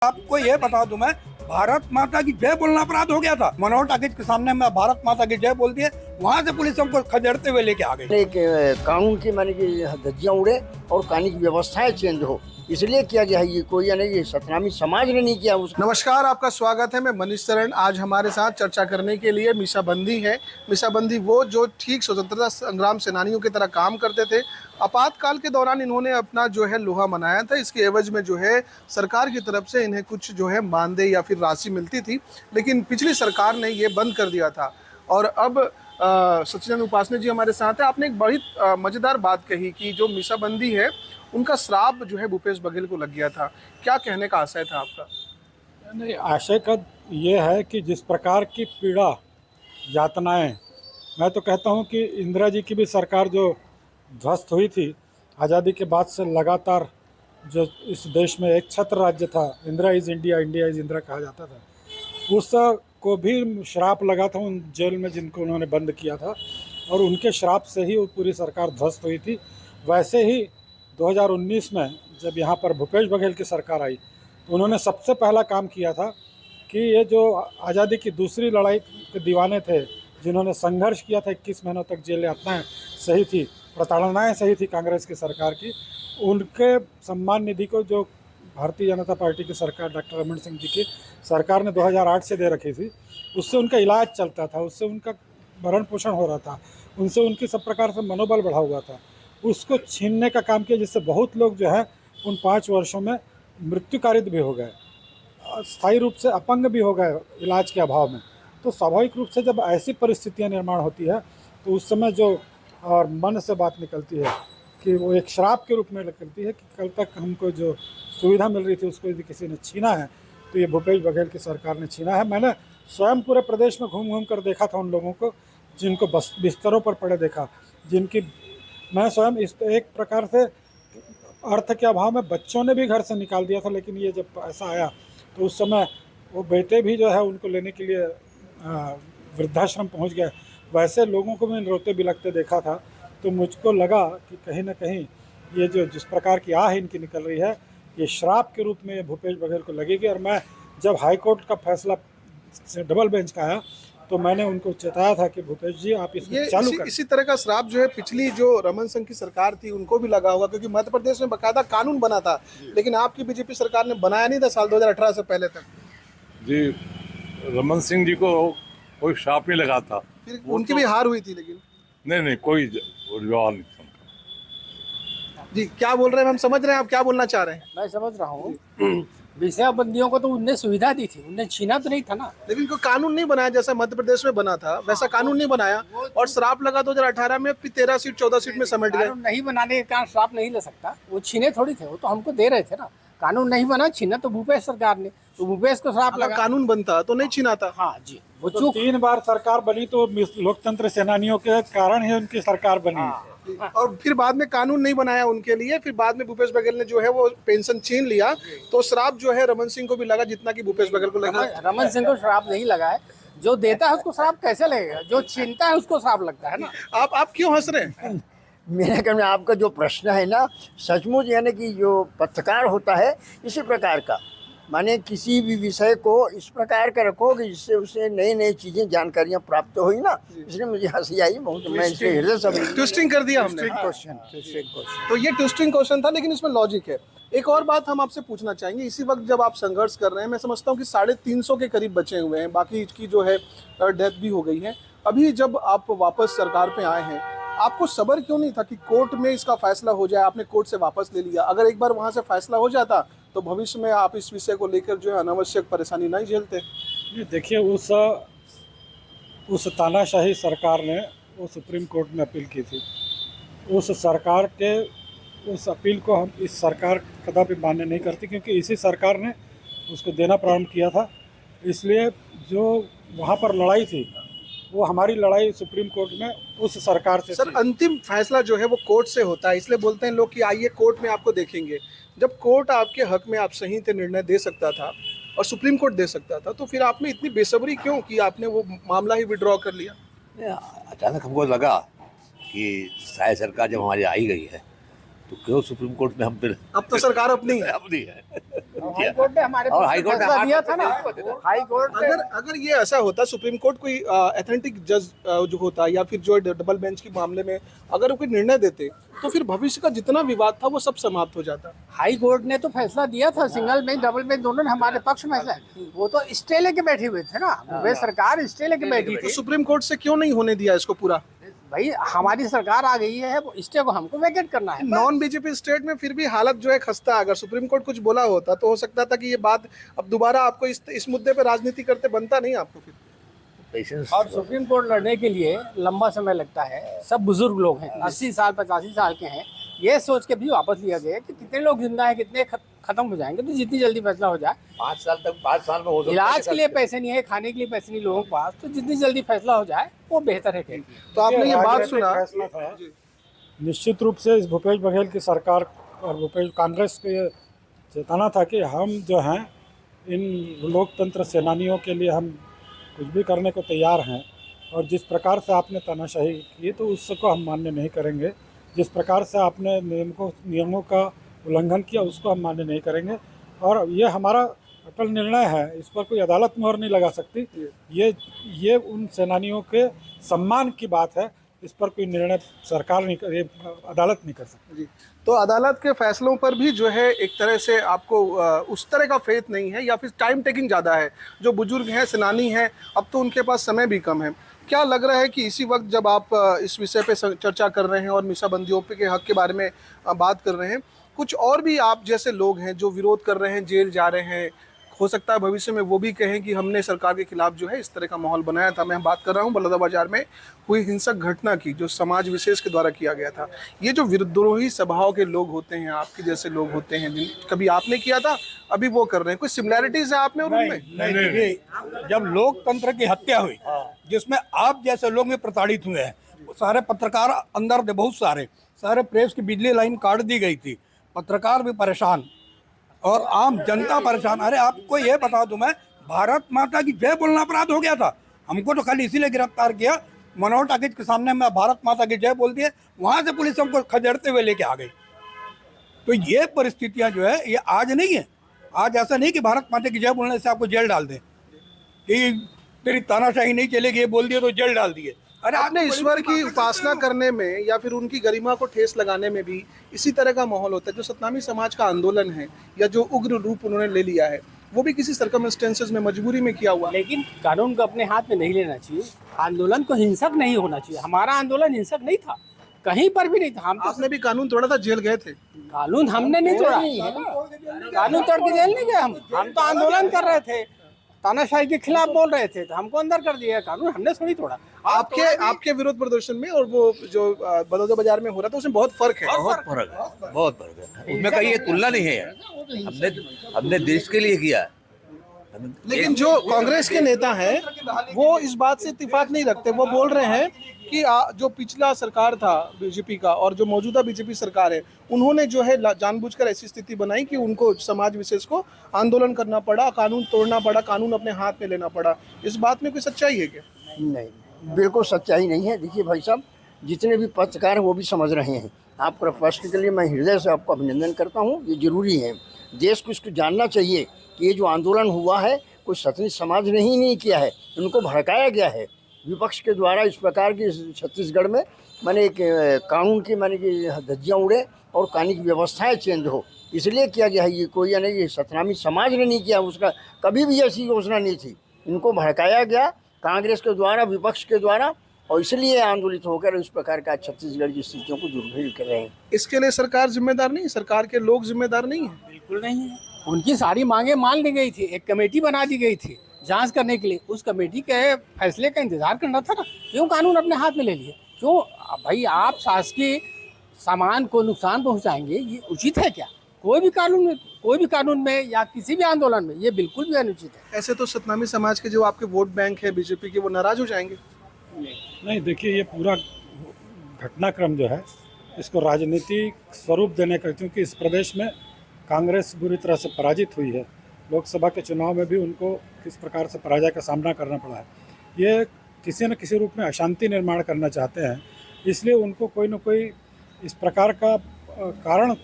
आपको ये बता दूं, मैं भारत माता की जय बोलना अपराध हो गया था। मनोहर टाकीज के सामने मैं भारत माता की जय बोल दिए, वहां से पुलिस हमको खदेड़ते हुए लेके आ गई। एक कानून की माने कि धज्जियां उड़े और कानूनी की व्यवस्थाएं चेंज हो, इसलिए किया गया है। ये कोई यानी कि सतनामी समाज ने नहीं किया। नमस्कार, आपका स्वागत है। मैं मनीष शरण। आज हमारे साथ चर्चा करने के लिए मीसा बंदी है। मीसा बंदी वो जो ठीक स्वतंत्रता संग्राम सेनानियों की तरह काम करते थे। आपातकाल के दौरान इन्होंने अपना जो है लोहा मनाया था। इसके एवज में जो है सरकार की तरफ से इन्हें कुछ जो है मानदेय या फिर राशि मिलती थी, लेकिन पिछली सरकार ने ये बंद कर दिया था। और अब सचिदानंद उपासने जी हमारे साथ है। आपने एक बड़ी मज़ेदार बात कही कि जो मीसा बंदी है उनका श्राप जो है भूपेश बघेल को लग गया था। क्या कहने का आशय था आपका? नहीं, आशय का ये है कि जिस प्रकार की पीड़ा यातनाएं, मैं तो कहता हूं कि इंदिरा जी की भी सरकार जो ध्वस्त हुई थी आज़ादी के बाद से, लगातार जो इस देश में एक छत्र राज्य था, Indira is India, India is Indira कहा जाता था, उस को भी श्राप लगा था उन जेल में जिनको उन्होंने बंद किया था, और उनके श्राप से ही वो पूरी सरकार ध्वस्त हुई थी। वैसे ही 2019 में जब यहाँ पर भूपेश बघेल की सरकार आई तो उन्होंने सबसे पहला काम किया था कि ये जो आज़ादी की दूसरी लड़ाई के दीवाने थे, जिन्होंने संघर्ष किया था, 21 महीनों तक जेल यातनाएं सही थी, प्रताड़नाएं सही थी कांग्रेस की सरकार की, उनके सम्मान निधि को जो भारतीय जनता पार्टी की सरकार, डॉक्टर रमन सिंह जी की सरकार ने 2008 से दे रखी थी, उससे उनका इलाज चलता था, उससे उनका भरण पोषण हो रहा था, उनसे उनकी सब प्रकार से मनोबल बढ़ा हुआ था, उसको छीनने का काम किया, जिससे बहुत लोग जो है उन 5 वर्षों में मृत्युकारित भी हो गए, स्थायी रूप से अपंग भी हो गए इलाज के अभाव में। तो स्वाभाविक रूप से जब ऐसी परिस्थितियां निर्माण होती है तो उस समय जो और मन से बात निकलती है कि वो एक श्राप के रूप में निकलती है कि कल तक हमको जो सुविधा मिल रही थी उसको यदि किसी ने छीना है तो ये भूपेश बघेल की सरकार ने छीना है। मैंने स्वयं पूरे प्रदेश में घूम घूम कर देखा था उन लोगों को जिनको बस बिस्तरों पर पड़े देखा, जिनकी मैं स्वयं इस एक प्रकार से अर्थ के अभाव में बच्चों ने भी घर से निकाल दिया था, लेकिन ये जब ऐसा आया तो उस समय वो बेटे भी जो है उनको लेने के लिए वृद्धाश्रम पहुंच गए। वैसे लोगों को मैं रोते बिलखते देखा था, तो मुझको लगा कि कहीं ना कहीं ये जो जिस प्रकार की आह इनकी निकल रही है, ये श्राप के रूप में भूपेश बघेल को लगेगी। और मैं जब हाईकोर्ट का फैसला डबल बेंच का आया तो मैंने उनको चेताया था कि भूपेश जी आप इसको चालू करें। इसी तरह का श्राप जो है पिछली जो रमन सिंह की सरकार थी उनको भी लगा होगा, क्योंकि मध्य प्रदेश में बकायदा कानून बना था, लेकिन आपकी बीजेपी सरकार ने बनाया नहीं था साल 2018 से पहले तक। जी, रमन सिंह जी को कोई श्राप नहीं लगा था, फिर उनकी भी हार हुई थी, लेकिन नहीं कोई जवाब नहीं था। जी क्या बोल रहे हैं, हम समझ रहे हैं आप क्या बोलना चाह रहे हैं। मैं समझ रहा हूँ विषया बंदियों को तो उनने सुविधा दी थी, उनने छीना तो नहीं था ना। लेकिन कोई कानून नहीं बनाया, जैसा मध्य प्रदेश में बना था वैसा कानून नहीं बनाया, और श्राप लगा 2018 में, फिर 13 सीट 14 सीट में समेट गए। कानून नहीं बनाने के कारण श्राप नहीं ले सकता, वो छीने थोड़ी थे, वो तो हमको दे रहे थे ना। कानून नहीं बना, छीना तो भूपेश सरकार ने, तो भूपेश को श्राप लगा। कानून बनता तो नहीं छीना था। हाँ जी, वो तो चूक 3 बार सरकार बनी तो लोकतंत्र सेनानियों के कारण ही उनकी सरकार बनी। और फिर बाद में कानून नहीं बनाया उनके लिए, फिर बाद में भूपेश बघेल ने जो है वो पेंशन छीन लिया, तो श्राप जो है रमन सिंह को भी लगा जितना कि भूपेश बघेल को लगा। रमन सिंह को श्राप नहीं लगा है, जो देता है उसको श्राप कैसे लगेगा, जो छीनता है उसको श्राप लगता है ना। आप क्यों हंस रहे हैं? मेरे ख्याल में आपका जो प्रश्न है ना, सचमुच यानी कि जो पत्रकार होता है इसी प्रकार का, माने किसी भी विषय को इस प्रकार का रखो कि जिससे उसे नई नई चीजें जानकारियां प्राप्त हुई ना, इसलिए मुझे हंसी आई बहुत। मैं इसके हृदय से ट्विस्टिंग कर दिया हमने। तो ये ट्विस्टिंग क्वेश्चन था, लेकिन इसमें लॉजिक है। एक और बात हम आपसे पूछना चाहेंगे, इसी वक्त जब आप संघर्ष कर रहे हैं, मैं समझता हूँ कि 350 के करीब बचे हुए हैं, बाकी की जो है डेथ भी हो गई है। अभी जब आप वापस सरकार पे आए हैं, आपको सब्र क्यों नहीं था कि कोर्ट में इसका फैसला हो जाए? आपने कोर्ट से वापस ले लिया, अगर एक बार वहाँ से फैसला हो जाता तो भविष्य में आप इस विषय को लेकर जो है अनावश्यक परेशानी नहीं झेलते। देखिए, उस तानाशाही सरकार ने वो सुप्रीम कोर्ट में अपील की थी, उस सरकार के उस अपील को हम इस सरकार कदापि मान्य नहीं करती, क्योंकि इसी सरकार ने उसको देना प्रारंभ किया था। इसलिए जो वहाँ पर लड़ाई थी वो हमारी लड़ाई सुप्रीम कोर्ट में उस सरकार से। सर, अंतिम फैसला जो है वो कोर्ट से होता है, इसलिए बोलते हैं लोग कि आइए कोर्ट में आपको देखेंगे। जब कोर्ट आपके हक में आप सही थे निर्णय दे सकता था और सुप्रीम कोर्ट दे सकता था, तो फिर आपने इतनी बेसब्री क्यों कि आपने वो मामला ही विड्रॉ कर लिया? अचानक हमको लगा कि शायद सरकार जब हमारी आई गई है तो क्यों सुप्रीम कोर्ट में हम फिर अब तो सरकार अपनी है। अपनी है। हाई कोर्ट ने हमारे और पास हाई कोर्ट ने फैसला दिया था ना, हमारे हाई कोर्ट ने अगर ये ऐसा होता, सुप्रीम कोर्ट कोई एथेंटिक जज जो होता या फिर जो डबल बेंच के मामले में अगर वो कोई निर्णय देते तो फिर भविष्य का जितना विवाद था वो सब समाप्त हो जाता। हाई कोर्ट ने तो फैसला दिया था, सिंगल बेंच डबल बेंच दोनों ने हमारे पक्ष में फैसला, वो तो स्टे लेके बैठे हुए थे ना, वे सरकार स्टे लेके बैठी तो थी। सुप्रीम कोर्ट से क्यों नहीं होने दिया इसको पूरा? भाई हमारी सरकार आ गई है, वो स्टे को हमको वैकेट करना है। नॉन बीजेपी स्टेट में फिर भी हालत जो है खस्ता है। अगर सुप्रीम कोर्ट कुछ बोला होता तो हो सकता था कि ये बात अब दोबारा आपको इस मुद्दे पे राजनीति करते बनता नहीं आपको फिर। पेशेंस और सुप्रीम कोर्ट लड़ने के लिए लंबा समय लगता है, सब बुजुर्ग लोग हैं, 80 साल 85 साल के हैं, ये सोच के भी वापस लिया गया कि कितने लोग जिंदा है, कितने खत्म हो जाएंगे, तो जितनी जल्दी फैसला हो जाए। 5 साल तक 5 साल में हो सकता है। इलाज के लिए पैसे नहीं है, खाने के लिए पैसे नहीं लोगों के पास, तो जितनी जल्दी फैसला हो जाए वो बेहतर है। तो आपने ये बात राजनीतिक सुना, फैसला था। निश्चित रूप से इस भूपेश बघेल की सरकार और भूपेश कांग्रेस को ये चेताना था कि हम जो हैं इन लोकतंत्र सेनानियों के लिए हम कुछ भी करने को तैयार हैं, और जिस प्रकार से आपने तानाशाही की तो उसको हम मान्य नहीं करेंगे। जिस प्रकार से आपने नियमों का उल्लंघन किया उसको हम मान्य नहीं करेंगे, और ये हमारा अटल निर्णय है, इस पर कोई अदालत मोहर नहीं लगा सकती। ये उन सेनानियों के सम्मान की बात है, इस पर कोई निर्णय सरकार नहीं कर, अदालत नहीं कर सकती। जी, तो अदालत के फैसलों पर भी जो है एक तरह से आपको उस तरह का फेथ नहीं है, या फिर टाइम टेकिंग ज़्यादा है? जो बुजुर्ग हैं, सेनानी हैं, अब तो उनके पास समय भी कम है। क्या लग रहा है कि इसी वक्त जब आप इस विषय पे चर्चा कर रहे हैं और मीसाबंदियों के हक के बारे में बात कर रहे हैं, कुछ और भी आप जैसे लोग हैं जो विरोध कर रहे हैं, जेल जा रहे हैं, हो सकता है भविष्य में वो भी कहें कि हमने सरकार के खिलाफ जो है इस तरह का माहौल बनाया था? मैं बात कर रहा हूँ बलौदाबाजार में हुई हिंसक घटना की, जो समाज विशेष के द्वारा किया गया था। ये जो विद्रोही स्वभाव के लोग होते हैं, आपके जैसे लोग होते हैं, कभी आपने किया था, अभी वो कर रहे हैं, कुछ सिमिलैरिटीज है आप में और उनमें? नहीं, देखिए, जब लोकतंत्र की हत्या हुई जिसमें आप जैसे लोग भी प्रताड़ित हुए हैं, वो सारे पत्रकार अंदर थे, बहुत सारे प्रेस की बिजली लाइन काट दी गई थी, पत्रकार भी परेशान और आम जनता परेशान। अरे आपको ये बता दूं, मैं भारत माता की जय बोलना अपराध हो गया था, हमको तो खाली इसीलिए गिरफ्तार किया, मनोहर टाकीज के सामने मैं भारत माता की जय बोल दिए, वहां से पुलिस हमको खदेड़ते हुए लेके आ गई। तो ये परिस्थितियां जो है ये आज नहीं है। आज ऐसा नहीं कि भारत माता की जय बोलने से आपको जेल डाल दें कि तेरी तानाशाही नहीं चलेगी, ये बोल दिए तो जेल डाल दिए। अरे आपने ईश्वर की उपासना करने में या फिर उनकी गरिमा को ठेस लगाने में भी इसी तरह का माहौल होता है। जो सतनामी समाज का आंदोलन है या जो उग्र रूप उन्होंने ले लिया है, वो भी किसी सर्कमस्टेंसेस में, मजबूरी में किया हुआ। लेकिन कानून को अपने हाथ में नहीं लेना चाहिए, आंदोलन को हिंसक नहीं होना चाहिए। हमारा आंदोलन हिंसक नहीं था, कहीं पर भी नहीं था। हम तो आपने भी कानून तोड़ा था, जेल गए थे। कानून हमने नहीं तोड़ा, कानून तोड़ के जेल नहीं गए हम तो आंदोलन कर रहे थे, तानाशाही के खिलाफ बोल रहे थे, तो हमको अंदर कर दिया। कानून हमने थोड़ी तोड़ा। आपके विरोध प्रदर्शन में और वो जो बलौदाबाजार में हो रहा था उसमें बहुत फर्क है। बहुत फर्क है, उसमें कहीं ये तुलना नहीं है यार। हमने देश के लिए किया। लेकिन जो कांग्रेस के नेता हैं वो इस बात से इत्तेफाक नहीं रखते। वो बोल रहे हैं कि जो पिछला सरकार था बीजेपी का और जो मौजूदा बीजेपी सरकार है, उन्होंने जो है जानबूझकर ऐसी स्थिति बनाई कि उनको समाज विशेष को आंदोलन करना पड़ा, कानून तोड़ना पड़ा, कानून अपने हाथ में लेना पड़ा। इस बात में कोई सच्चाई है क्या? नहीं, बिल्कुल सच्चाई नहीं है। देखिए भाई साहब, जितने भी पत्रकार हैं वो भी समझ रहे हैं। आपका प्रश्न के लिए मैं हृदय से आपको अभिनंदन करता हूँ। ये जरूरी है, देश को इसको जानना चाहिए कि ये जो आंदोलन हुआ है कोई सतनी समाज ने ही नहीं किया है, उनको भड़काया गया है विपक्ष के द्वारा। इस प्रकार की छत्तीसगढ़ में माने कानून की माने कि धज्जियाँ उड़े और कानूनी की व्यवस्थाएं चेंज हो, इसलिए किया गया है। ये कोई यानी कि सतनामी समाज ने नहीं किया, उसका कभी भी ऐसी योजना नहीं थी। इनको भड़काया गया कांग्रेस के द्वारा, विपक्ष के द्वारा, और इसलिए आंदोलित होकर इस प्रकार का छत्तीसगढ़ की स्थितियों को दुर्भेद कर रहे हैं। इसके लिए सरकार जिम्मेदार नहीं, सरकार के लोग जिम्मेदार नहीं है। बिल्कुल नहीं है। उनकी सारी मांगे मान ली गई थी, एक कमेटी बना दी गई थी जांच करने के लिए। उस कमेटी के फैसले का इंतजार करना था ना। क्यों कानून अपने हाथ में ले लिए? क्यों भाई आप शासकीय सामान को नुकसान पहुंचाएंगे? ये उचित है क्या? कोई भी कानून में या किसी भी आंदोलन में ये बिल्कुल भी अनुचित है। ऐसे तो सतनामी समाज के जो आपके वोट बैंक है बीजेपी के, वो नाराज हो जाएंगे। नहीं, देखिए, ये पूरा घटनाक्रम जो है इसको राजनीतिक स्वरूप देने का, क्योंकि इस प्रदेश में कांग्रेस बुरी तरह से पराजित हुई है। लोकसभा के चुनाव में भी उनको किस प्रकार से पराजय का सामना करना पड़ा है। ये किसी न किसी रूप में अशांति निर्माण करना चाहते हैं, इसलिए उनको कोई न कोई इस प्रकार का कारण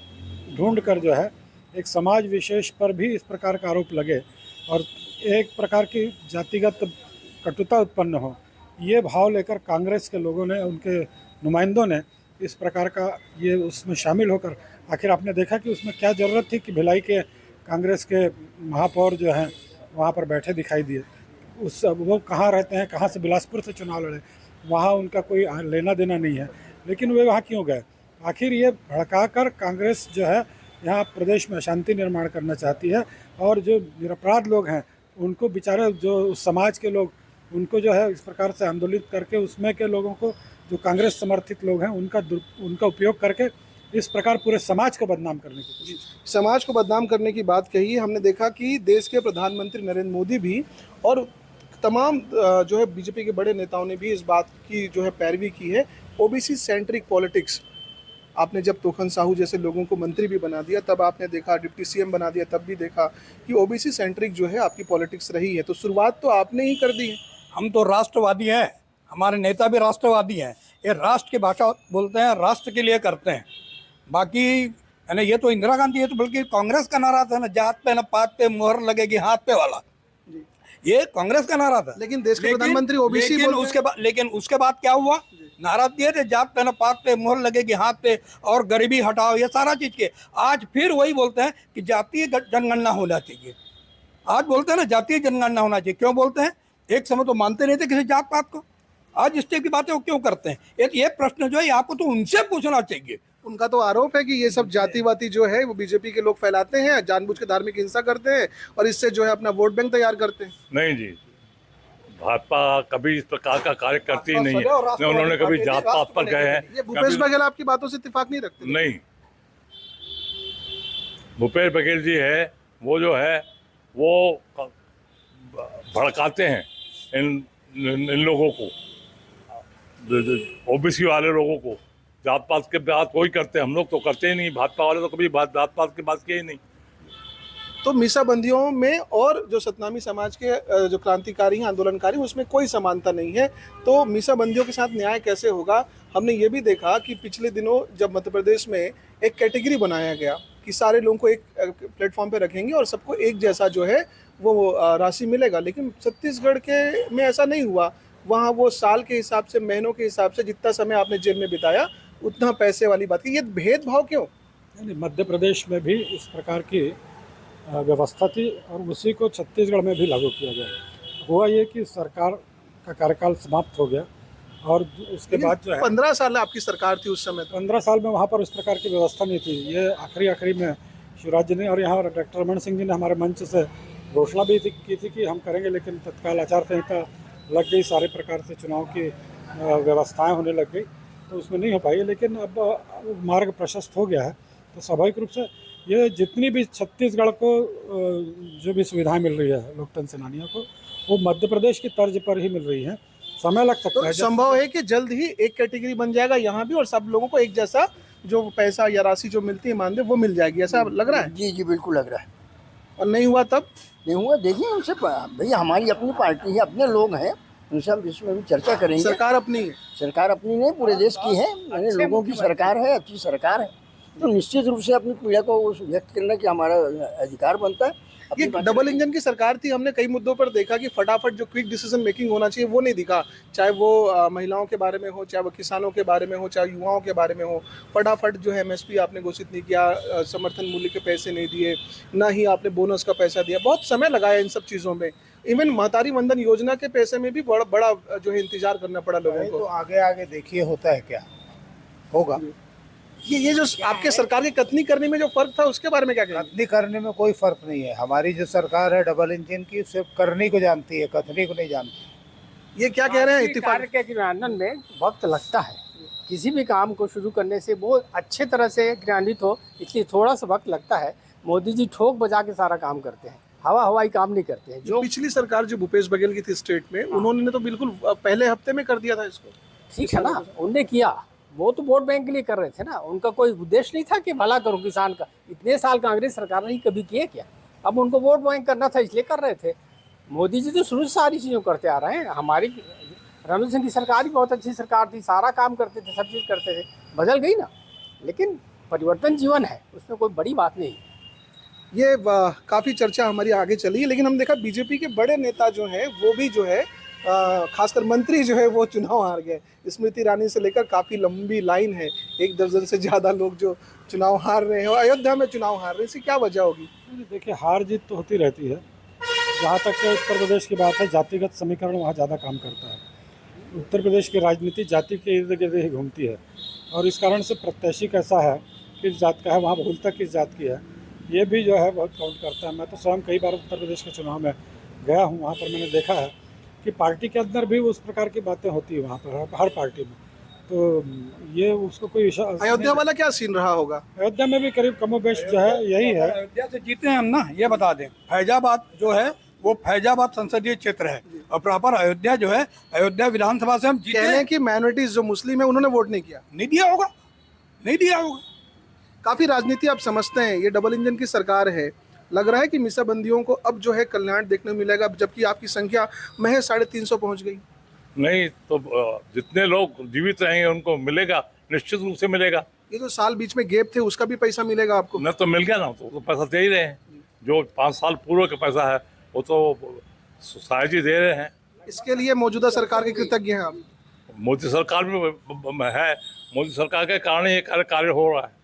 ढूंढ कर जो है एक समाज विशेष पर भी इस प्रकार का आरोप लगे और एक प्रकार की जातिगत कटुता उत्पन्न हो, ये भाव लेकर कांग्रेस के लोगों ने, उनके नुमाइंदों ने इस प्रकार का ये उसमें शामिल होकर, आखिर आपने देखा कि उसमें क्या ज़रूरत थी कि भिलाई के कांग्रेस के महापौर जो हैं वहाँ पर बैठे दिखाई दिए। उस वो कहाँ रहते हैं, कहाँ से बिलासपुर से चुनाव लड़े, वहाँ उनका कोई लेना देना नहीं है, लेकिन वे वहाँ क्यों गए? आखिर ये भड़काकर कांग्रेस जो है यहाँ प्रदेश में अशांति निर्माण करना चाहती है और जो निरपराध लोग हैं उनको बेचारे, जो उस समाज के लोग, उनको जो है इस प्रकार से आंदोलित करके उसमें के लोगों को, जो कांग्रेस समर्थित लोग हैं, उनका उपयोग करके इस प्रकार पूरे समाज को बदनाम करने की कोशिश। समाज को बदनाम करने की बात कही है। हमने देखा कि देश के प्रधानमंत्री नरेंद्र मोदी भी और तमाम जो है बीजेपी के बड़े नेताओं ने भी इस बात की जो है पैरवी की है। ओबीसी सेंट्रिक पॉलिटिक्स, आपने जब तोखन साहू जैसे लोगों को मंत्री भी बना दिया, तब आपने देखा, डिप्टी सीएम बना दिया, तब भी देखा कि ओबीसी सेंट्रिक जो है आपकी पॉलिटिक्स रही है। तो शुरुआत तो आपने ही कर दी है। हम तो राष्ट्रवादी हैं, हमारे नेता भी राष्ट्रवादी हैं। ये राष्ट्र की भाषा बोलते हैं, राष्ट्र के लिए करते हैं। बाकी यानी ये तो इंदिरा गांधी है, तो बल्कि कांग्रेस का नारा था ना, जात पे ना पात पे मोहर लगेगी हाथ पे वाला, ये कांग्रेस का नारा था। लेकिन देश के प्रधानमंत्री ओबीसी लेकिन उसके बाद क्या हुआ? नारा दिए थे जात पे ना पात पे मोहर लगेगी हाथ पे और गरीबी हटाओ, ये सारा चीज के। आज फिर वही बोलते हैं कि जातीय जनगणना होना चाहिए। आज बोलते हैं ना जातीय जनगणना होना चाहिए। क्यों बोलते हैं? एक समय तो मानते नहीं थे किसी जात पात को, आज इस टाइप की बातें वो क्यों करते हैं? ये प्रश्न जो है आपको तो उनसे पूछना चाहिए। उनका तो आरोप है कि ये सब जातिवादी जो है वो बीजेपी के लोग फैलाते हैं, जानबूझ के धार्मिक हिंसा करते हैं और इससे जो है अपना वोट बैंक तैयार करते हैं। नहीं जी, भाजपा कभी इस प्रकार का कार्य करती ही नहीं है। न उन्होंने कभी जात पात पर गए हैं। ये भूपेश बघेल आपकी बातों से इत्तेफाक नहीं रखते? नहीं, भूपेश बघेल जी है वो जो है वो भड़काते हैं इन लोगों को, ओबीसी वाले लोगों को। जात पात के बात वही करते हैं, हम लोग तो करते ही नहीं। भाजपा वाले तो कभी जात पात की बात किए ही नहीं। तो मीसाबंदियों में और जो सतनामी समाज के जो क्रांतिकारी हैं, आंदोलनकारी, उसमें कोई समानता नहीं है। तो मीसाबंदियों के साथ न्याय कैसे होगा? हमने ये भी देखा कि पिछले दिनों जब मध्य प्रदेश में एक कैटेगरी बनाया गया कि सारे लोगों को एक प्लेटफॉर्म पे रखेंगे और सबको एक जैसा जो है वो राशि मिलेगा, लेकिन छत्तीसगढ़ के में ऐसा नहीं हुआ। वहाँ वो साल के हिसाब से, महीनों के हिसाब से, जितना समय आपने जेल में बिताया उतना पैसे वाली बात की। ये भेदभाव क्यों? मध्य प्रदेश में भी इस प्रकार की व्यवस्था थी और उसी को छत्तीसगढ़ में भी लागू किया गया। हुआ ये कि सरकार का कार्यकाल समाप्त हो गया और उसके बाद जो है 15 साल आपकी सरकार थी उस समय। 15 साल में वहाँ पर उस प्रकार की व्यवस्था नहीं थी। ये आखिरी में शिवराज जी ने और यहाँ डॉक्टर रमन सिंह जी ने हमारे मंच से घोषणा भी की थी कि हम करेंगे, लेकिन तत्काल आचार संहिता लग गई, सारे प्रकार से चुनाव की व्यवस्थाएँ होने लग गई, तो उसमें नहीं हो पाई। लेकिन अब मार्ग प्रशस्त हो गया है, तो स्वाभाविक रूप से ये जितनी भी छत्तीसगढ़ को जो भी सुविधाएं मिल रही है लोकतंत्र सेनानियों को, वो मध्य प्रदेश की तर्ज पर ही मिल रही है। समय लग सकता है। तो संभव है कि जल्द ही एक कैटेगरी बन जाएगा यहाँ भी और सब लोगों को एक जैसा जो पैसा या राशि जो मिलती है मानदेय वो मिल जाएगी, ऐसा लग रहा है? जी जी बिल्कुल लग रहा है। और नहीं हुआ तब? नहीं हुआ, देखिए उनसे भैया, हमारी अपनी पार्टी है, अपने लोग हैं, उनसे हम इसमें भी चर्चा करेंगे। सरकार अपनी है? सरकार अपनी नहीं, पूरे देश की है, मैंने लोगों की सरकार है, अच्छी सरकार है, तो निश्चित रूप से अपनी पीड़ा को व्यक्त करने की हमारा अधिकार बनता है। ये डबल इंजन की सरकार थी। हमने कई मुद्दों पर देखा कि फटाफट जो क्विक डिसीजन मेकिंग होना चाहिए वो नहीं दिखा, चाहे वो महिलाओं के बारे में हो, चाहे वो किसानों के बारे में हो, चाहे युवाओं के बारे में हो। फटाफट जो है MSP आपने घोषित नहीं किया, समर्थन मूल्य के पैसे नहीं दिए, ना ही आपने बोनस का पैसा दिया। बहुत समय लगाया इन सब चीज़ों में। इवन महतारी वंदन योजना के पैसे में भी बड़ा जो है इंतजार करना पड़ा लोगों को। तो आगे आगे देखिए होता है क्या होगा। ये जो आपके सरकार की कथनी करने में जो फर्क था उसके बारे में क्या कहेंगे? कथनी करने में कोई फर्क नहीं है। हमारी जो सरकार है डबल इंजन की, सिर्फ करनी को जानती है, कथनी को नहीं जानती। ये क्या कह रहे हैं? इत्तेफाक कार्य के क्रियान्वयन में वक्त लगता है। किसी भी काम को शुरू करने से वो अच्छे तरह से क्रियान्वित हो, इसलिए थोड़ा सा वक्त लगता है। मोदी जी ठोक बजा के सारा काम करते हैं, हवाई काम नहीं करते हैं। जो पिछली सरकार जो भूपेश बघेल की थी स्टेट में, उन्होंने तो बिल्कुल पहले हफ्ते में कर दिया था इसको। ठीक है ना, उनने किया, वो तो वोट बैंक के लिए कर रहे थे ना, उनका कोई उद्देश्य नहीं था कि भला करूं किसान का। इतने साल कांग्रेस सरकार ने कभी किए क्या? अब उनको वोट बैंक करना था इसलिए कर रहे थे। मोदी जी तो शुरू से सारी चीज़ों करते आ रहे हैं। हमारी रमन सिंह की सरकार ही बहुत अच्छी सरकार थी, सारा काम करते थे, सब चीज़ करते थे। बदल गई ना, लेकिन परिवर्तन जीवन है, उसमें कोई बड़ी बात नहीं है। ये काफ़ी चर्चा हमारी आगे चली है, लेकिन हम देखा बीजेपी के बड़े नेता जो हैं वो भी जो है खासकर मंत्री जो है वो चुनाव हार गए। स्मृति ईरानी से लेकर काफ़ी लंबी लाइन है, 1 दर्जन से ज़्यादा लोग जो चुनाव हार रहे हैं और अयोध्या में चुनाव हार रहे हैं। इसकी क्या वजह होगी? देखिए, हार जीत तो होती रहती है। जहाँ तक उत्तर प्रदेश की बात है, जातिगत समीकरण वहाँ ज़्यादा काम करता है। उत्तर प्रदेश की राजनीति जाति के इर्द गिर्द ही घूमती है और इस कारण से प्रत्याशी कैसा है, किस जात का है, वहाँ बहुलता किस जात की है, ये भी जो है बहुत काउंट करता है। मैं तो स्वयं कई बार उत्तर प्रदेश के चुनाव में गया हूँ, वहाँ पर मैंने देखा है कि पार्टी के अंदर भी उस प्रकार की बातें होती है वहाँ पर, हर पार्टी में। तो ये उसको कोई अयोध्या वाला क्या सीन रहा होगा? अयोध्या में भी करीब कमोबेश जो है यही है। अयोध्या से जीते हैं हम ना, ये बता दें। फैजाबाद जो है वो फैजाबाद संसदीय क्षेत्र है और प्रॉपर अयोध्या जो है, अयोध्या विधानसभा से हम जीते कहने हैं। की माइनॉरिटीज जो मुस्लिम है उन्होंने वोट नहीं किया। नहीं दिया होगा, नहीं दिया होगा। काफ़ी राजनीति आप समझते हैं, ये डबल इंजन की सरकार है। लग रहा है कि मीसाबंदियों को अब जो है कल्याण देखने को मिलेगा, जबकि आपकी संख्या महज 350 पहुंच गई। नहीं तो जितने लोग जीवित रहेंगे उनको मिलेगा, निश्चित रूप से मिलेगा। ये जो साल बीच में गैप थे उसका भी पैसा मिलेगा आपको? न तो मिल गया ना, तो पैसा दे ही रहे हैं। जो 5 साल पूर्व का पैसा है वो तो शायद ही दे रहे हैं। इसके लिए मौजूदा सरकार के कृतज्ञ हैं आप? मोदी सरकार भी है, मोदी सरकार के कारण ये कार्य हो रहा है।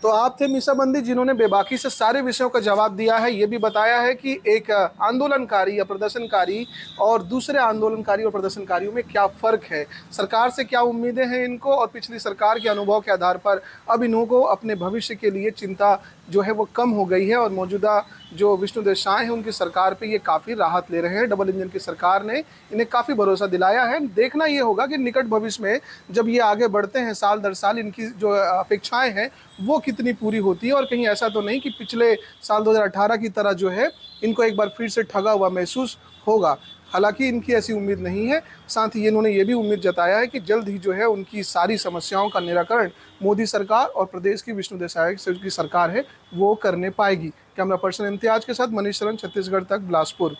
तो आप थे मीसाबंदी जिन्होंने बेबाकी से सारे विषयों का जवाब दिया है। ये भी बताया है कि एक आंदोलनकारी या प्रदर्शनकारी और दूसरे आंदोलनकारी और प्रदर्शनकारियों में क्या फ़र्क है, सरकार से क्या उम्मीदें हैं इनको, और पिछली सरकार के अनुभव के आधार पर अब इनको अपने भविष्य के लिए चिंता जो है वो कम हो गई है और मौजूदा जो विष्णुदेव साय हैं उनकी सरकार पे ये काफ़ी राहत ले रहे हैं। डबल इंजन की सरकार ने इन्हें काफ़ी भरोसा दिलाया है। देखना ये होगा कि निकट भविष्य में जब ये आगे बढ़ते हैं साल दर साल, इनकी जो अपेक्षाएं हैं वो कितनी पूरी होती है और कहीं ऐसा तो नहीं कि पिछले साल 2018 की तरह जो है इनको एक बार फिर से ठगा हुआ महसूस होगा। हालांकि इनकी ऐसी उम्मीद नहीं है। साथ ही इन्होंने ये भी उम्मीद जताया है कि जल्द ही जो है उनकी सारी समस्याओं का निराकरण मोदी सरकार और प्रदेश की विष्णुदेव साय की सरकार है वो करने पाएगी। कैमरा पर्सन इम्तियाज के साथ मनीष शरण, छत्तीसगढ़ तक, बिलासपुर।